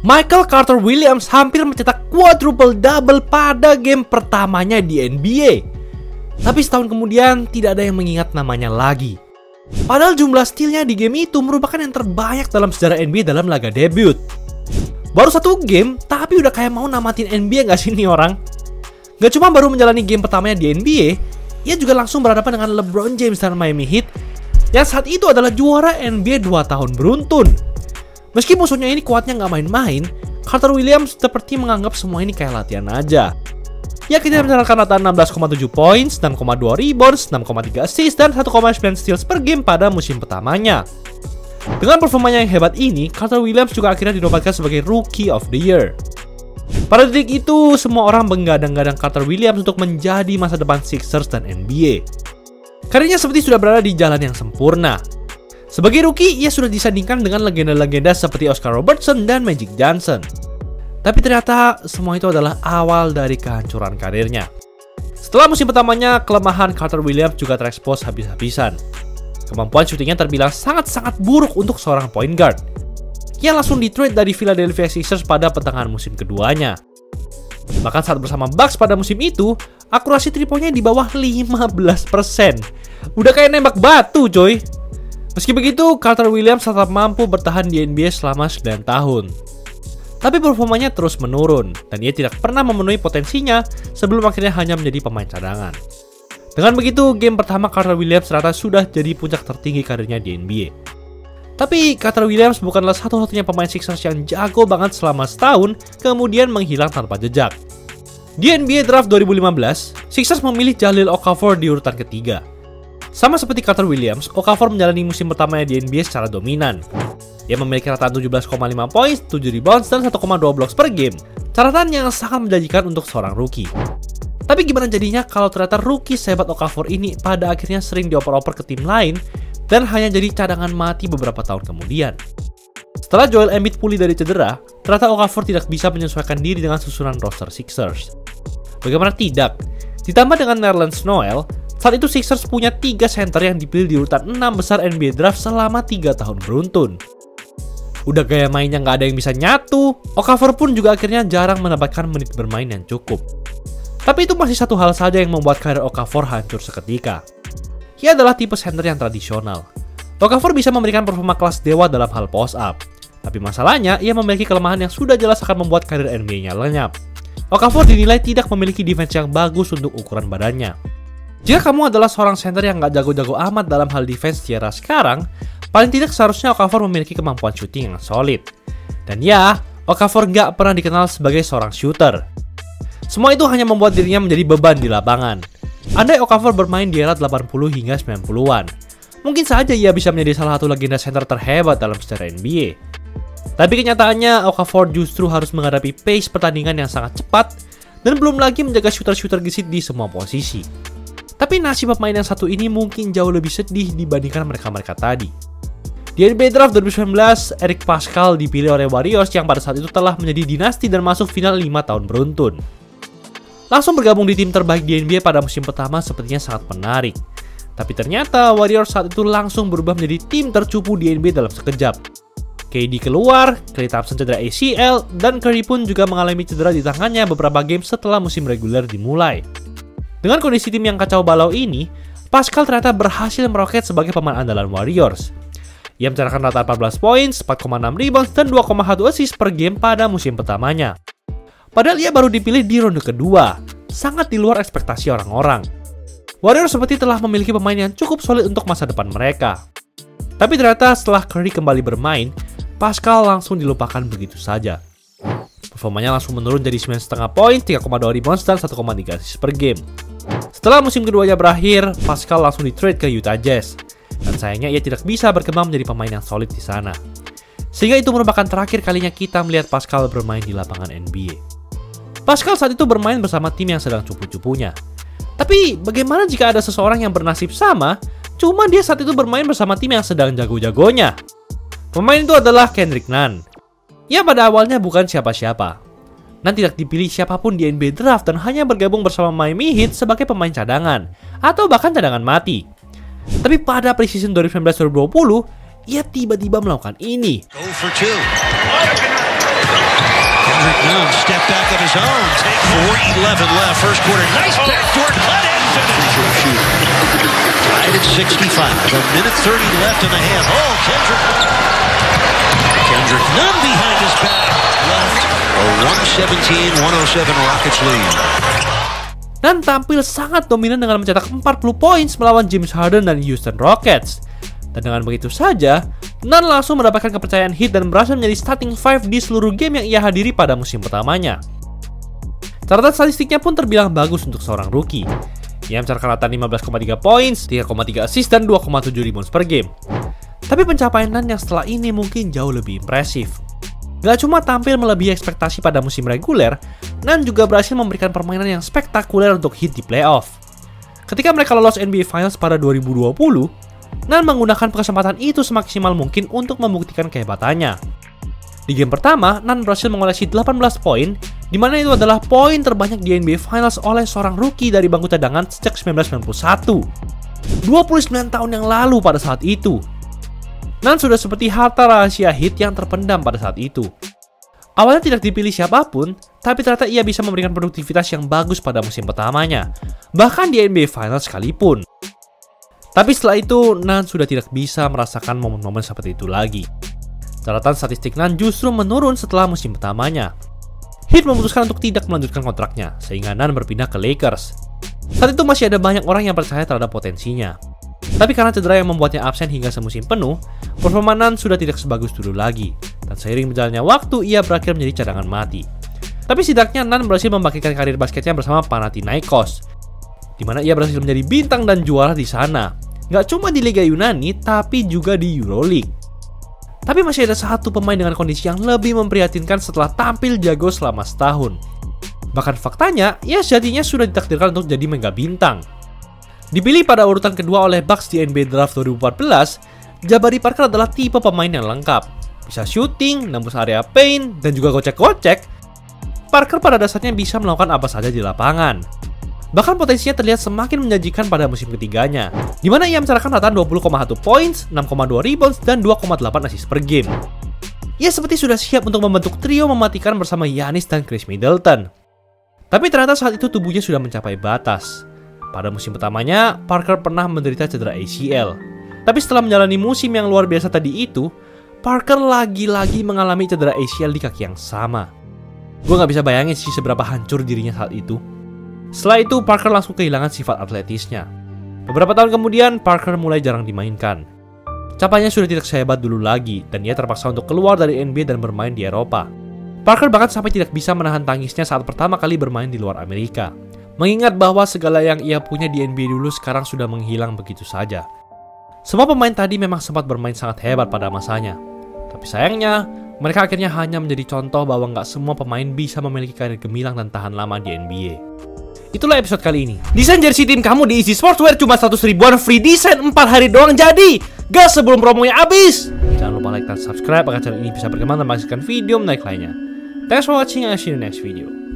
Michael Carter Williams hampir mencetak quadruple double pada game pertamanya di NBA. Tapi setahun kemudian tidak ada yang mengingat namanya lagi. Padahal jumlah steal-nya di game itu merupakan yang terbanyak dalam sejarah NBA dalam laga debut. Baru satu game, tapi udah kayak mau namatin NBA gak sih nih orang? Gak cuma baru menjalani game pertamanya di NBA, ia juga langsung berhadapan dengan LeBron James dan Miami Heat yang saat itu adalah juara NBA 2 tahun beruntun. Meski musuhnya ini kuatnya gak main-main, Carter Williams seperti menganggap semua ini kayak latihan aja. Ia kini mencatatkan rata 16,7 points, 6,2 rebounds, 6,3 assist, dan 1,9 steals per game pada musim pertamanya. Dengan performanya yang hebat ini, Carter Williams juga akhirnya dinobatkan sebagai Rookie of the Year. Pada detik itu, semua orang menggadang-gadang Carter Williams untuk menjadi masa depan Sixers dan NBA. Karirnya seperti sudah berada di jalan yang sempurna. Sebagai rookie, ia sudah disandingkan dengan legenda-legenda seperti Oscar Robertson dan Magic Johnson. Tapi ternyata semua itu adalah awal dari kehancuran karirnya. Setelah musim pertamanya, kelemahan Carter Williams juga terekspos habis-habisan. Kemampuan syutingnya terbilang sangat-sangat buruk untuk seorang point guard. Ia langsung di-trade dari Philadelphia Sixers pada pertengahan musim keduanya. Bahkan saat bersama Bucks pada musim itu, akurasi 3-poinnya di bawah 15%. Udah kayak nembak batu coy. Meski begitu, Carter Williams tetap mampu bertahan di NBA selama 9 tahun. Tapi performanya terus menurun, dan ia tidak pernah memenuhi potensinya sebelum akhirnya hanya menjadi pemain cadangan. Dengan begitu, game pertama Carter Williams ternyata sudah jadi puncak tertinggi karirnya di NBA. Tapi Carter Williams bukanlah satu-satunya pemain Sixers yang jago banget selama setahun, kemudian menghilang tanpa jejak. Di NBA Draft 2015, Sixers memilih Jahlil Okafor di urutan ketiga. Sama seperti Carter Williams, Okafor menjalani musim pertamanya di NBA secara dominan. Ia memiliki rata 17,5 points, 7 rebounds, dan 1,2 blocks per game. Catatan yang sangat menjanjikan untuk seorang rookie. Tapi gimana jadinya kalau ternyata rookie sehebat Okafor ini pada akhirnya sering dioper-oper ke tim lain dan hanya jadi cadangan mati beberapa tahun kemudian. Setelah Joel Embiid pulih dari cedera, ternyata Okafor tidak bisa menyesuaikan diri dengan susunan roster Sixers. Bagaimana tidak? Ditambah dengan Nerlens Noel, saat itu Sixers punya 3 center yang dipilih di urutan 6 besar NBA Draft selama 3 tahun beruntun. Udah gaya mainnya nggak ada yang bisa nyatu, Okafor pun juga akhirnya jarang mendapatkan menit bermain yang cukup. Tapi itu masih satu hal saja yang membuat karir Okafor hancur seketika. Ia adalah tipe center yang tradisional. Okafor bisa memberikan performa kelas dewa dalam hal post-up. Tapi masalahnya, ia memiliki kelemahan yang sudah jelas akan membuat karir NBA-nya lenyap. Okafor dinilai tidak memiliki defense yang bagus untuk ukuran badannya. Jika kamu adalah seorang center yang gak jago-jago amat dalam hal defense di era sekarang, paling tidak seharusnya Okafor memiliki kemampuan shooting yang solid. Dan ya, Okafor gak pernah dikenal sebagai seorang shooter. Semua itu hanya membuat dirinya menjadi beban di lapangan. Andai Okafor bermain di era 80 hingga 90-an, mungkin saja ia bisa menjadi salah satu legenda center terhebat dalam sejarah NBA. Tapi kenyataannya, Okafor justru harus menghadapi pace pertandingan yang sangat cepat dan belum lagi menjaga shooter-shooter gesit di semua posisi. Tapi nasib pemain yang satu ini mungkin jauh lebih sedih dibandingkan mereka-mereka tadi. Di NBA Draft 2019, Eric Paschall dipilih oleh Warriors yang pada saat itu telah menjadi dinasti dan masuk final 5 tahun beruntun. Langsung bergabung di tim terbaik di NBA pada musim pertama sepertinya sangat menarik. Tapi ternyata Warriors saat itu langsung berubah menjadi tim tercupu di NBA dalam sekejap. KD keluar, Klay Thompson cedera ACL, dan Curry pun juga mengalami cedera di tangannya beberapa game setelah musim reguler dimulai. Dengan kondisi tim yang kacau balau ini, Paschall ternyata berhasil meroket sebagai pemain andalan Warriors. Ia mencatatkan rata 14 points, 4,6 rebounds, dan 2,1 assist per game pada musim pertamanya. Padahal ia baru dipilih di ronde kedua, sangat di luar ekspektasi orang-orang. Warriors seperti telah memiliki pemain yang cukup solid untuk masa depan mereka. Tapi ternyata setelah Curry kembali bermain, Paschall langsung dilupakan begitu saja. Performanya langsung menurun jadi 9,5 poin, 3,2 rebounds, dan 1,3 assist per game. Setelah musim keduanya berakhir, Paschall langsung di-trade ke Utah Jazz. Dan sayangnya ia tidak bisa berkembang menjadi pemain yang solid di sana. Sehingga itu merupakan terakhir kalinya kita melihat Paschall bermain di lapangan NBA. Paschall saat itu bermain bersama tim yang sedang cupu-cupunya. Tapi bagaimana jika ada seseorang yang bernasib sama, cuma dia saat itu bermain bersama tim yang sedang jago-jagonya? Pemain itu adalah Kendrick Nunn. Ia pada awalnya bukan siapa-siapa. Nunn tidak dipilih siapapun di NBA Draft dan hanya bergabung bersama Miami Heat sebagai pemain cadangan, atau bahkan cadangan mati. Tapi pada preseason 2019-2020, ia tiba-tiba melakukan ini. step back of his own. Take 4:11 left, first quarter. Nice backdoor cut and finish. Tied at 65. A minute 30 left in the half. Oh, Kendrick Nunn behind his back. Left. A 117-107 Rockets lead. Dan tampil sangat dominan dengan mencetak 40 poin melawan James Harden dan Houston Rockets. Dan dengan begitu saja, Nunn langsung mendapatkan kepercayaan Heat dan berhasil menjadi starting 5 di seluruh game yang ia hadiri pada musim pertamanya. Catatan statistiknya pun terbilang bagus untuk seorang rookie. Ia mencatatkan rata 15,3 poin, 3,3 assist, dan 2,7 rebounds per game. Tapi pencapaian Nunn yang setelah ini mungkin jauh lebih impresif. Gak cuma tampil melebihi ekspektasi pada musim reguler, Nunn juga berhasil memberikan permainan yang spektakuler untuk Heat di playoff. Ketika mereka lolos NBA Finals pada 2020, Nunn menggunakan kesempatan itu semaksimal mungkin untuk membuktikan kehebatannya. Di game pertama, Nunn berhasil mengoleksi 18 poin, di mana itu adalah poin terbanyak di NBA Finals oleh seorang rookie dari bangku cadangan sejak 1991. 29 tahun yang lalu pada saat itu. Nunn sudah seperti harta rahasia Heat yang terpendam pada saat itu. Awalnya tidak dipilih siapapun, tapi ternyata ia bisa memberikan produktivitas yang bagus pada musim pertamanya, bahkan di NBA Finals sekalipun. Tapi setelah itu, Nunn sudah tidak bisa merasakan momen-momen seperti itu lagi. Catatan statistik Nunn justru menurun setelah musim pertamanya. Heat memutuskan untuk tidak melanjutkan kontraknya, sehingga Nunn berpindah ke Lakers. Saat itu masih ada banyak orang yang percaya terhadap potensinya. Tapi karena cedera yang membuatnya absen hingga semusim penuh, performa Nunn sudah tidak sebagus dulu lagi. Dan seiring berjalannya waktu, ia berakhir menjadi cadangan mati. Tapi setidaknya Nunn berhasil membangkitkan karir basketnya bersama Panathinaikos, di mana ia berhasil menjadi bintang dan juara di sana. Gak cuma di Liga Yunani, tapi juga di Euroleague. Tapi masih ada satu pemain dengan kondisi yang lebih memprihatinkan setelah tampil jago selama setahun. Bahkan faktanya, ia sejatinya sudah ditakdirkan untuk jadi mega bintang. Dipilih pada urutan kedua oleh Bucks di NBA Draft 2014, Jabari Parker adalah tipe pemain yang lengkap. Bisa shooting, nembus area paint, dan juga gocek-gocek. Parker pada dasarnya bisa melakukan apa saja di lapangan. Bahkan potensinya terlihat semakin menjanjikan pada musim ketiganya, di mana ia mencatatkan rata 20,1 points, 6,2 rebounds, dan 2,8 assist per game. Ia seperti sudah siap untuk membentuk trio mematikan bersama Giannis dan Chris Middleton. Tapi ternyata saat itu tubuhnya sudah mencapai batas. Pada musim pertamanya, Parker pernah menderita cedera ACL. Tapi setelah menjalani musim yang luar biasa tadi itu, Parker lagi-lagi mengalami cedera ACL di kaki yang sama. Gue gak bisa bayangin sih seberapa hancur dirinya saat itu. Setelah itu, Parker langsung kehilangan sifat atletisnya. Beberapa tahun kemudian, Parker mulai jarang dimainkan. Capaiannya sudah tidak sehebat dulu lagi, dan ia terpaksa untuk keluar dari NBA dan bermain di Eropa. Parker bahkan sampai tidak bisa menahan tangisnya saat pertama kali bermain di luar Amerika. Mengingat bahwa segala yang ia punya di NBA dulu sekarang sudah menghilang begitu saja. Semua pemain tadi memang sempat bermain sangat hebat pada masanya. Tapi sayangnya, mereka akhirnya hanya menjadi contoh bahwa nggak semua pemain bisa memiliki karir gemilang dan tahan lama di NBA. Itulah episode kali ini. Desain jersey tim kamu di Easy Sportswear cuma 100 ribuan, free desain 4 hari doang jadi. Gas sebelum promonya habis. Jangan lupa like dan subscribe agar channel ini bisa berkembang dan menghasilkan video menarik lainnya. Thanks for watching and see you in the next video.